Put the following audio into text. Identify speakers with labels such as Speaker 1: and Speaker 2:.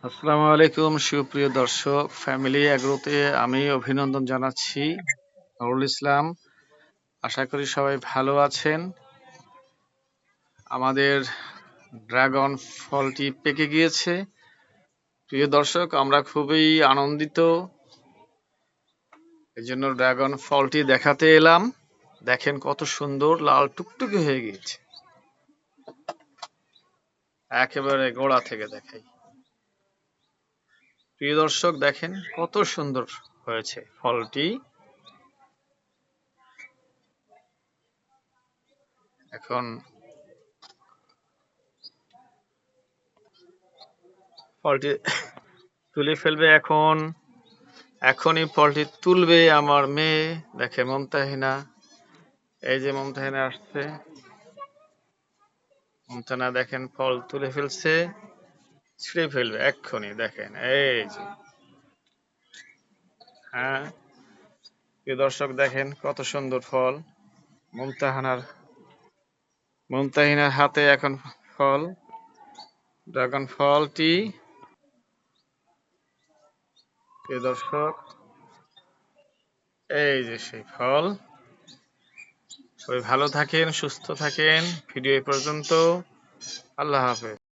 Speaker 1: আসসালামু আলাইকুম সুপ্রিয় দর্শক, ফ্যামিলি এগ্রোতে আমি অভিনন্দন জানাচ্ছি। নুরুল ইসলাম। আশা করি সবাই ভালো আছেন। আমাদের ড্রাগন ফলটি পেকে গিয়েছে। প্রিয় দর্শক, আমরা খুবই আনন্দিত। এজন্য ড্রাগন ফলটি দেখাতে এলাম। দেখেন কত সুন্দর লাল টুকটুকে হয়ে গিয়েছে। একেবারে গোড়া থেকে দেখাই। প্রিয় দর্শক, দেখেন কত সুন্দর হয়েছে ফলটি। এখন ফলটি তুলে ফেলবে। এখনই ফলটি তুলবে আমার মেয়ে। দেখে মুমতাহিনা, এই যে মুমতাহিনা আসছে। মুমতাহিনা দেখেন ফল তুলে ফেলছে, ছিঁড়ে ফেলবে এক্ষুনি। দেখেন এই যে, হ্যাঁ প্রিয় দর্শক, দেখেন কত সুন্দর ফল। মুমতাহিনার হাতে এখন ফল, ড্রাগন ফলটি। প্রিয় দর্শক, এই যে সেই ফল। সবাই ভালো থাকেন, সুস্থ থাকেন। ভিডিও এই পর্যন্ত। আল্লাহ হাফেজ।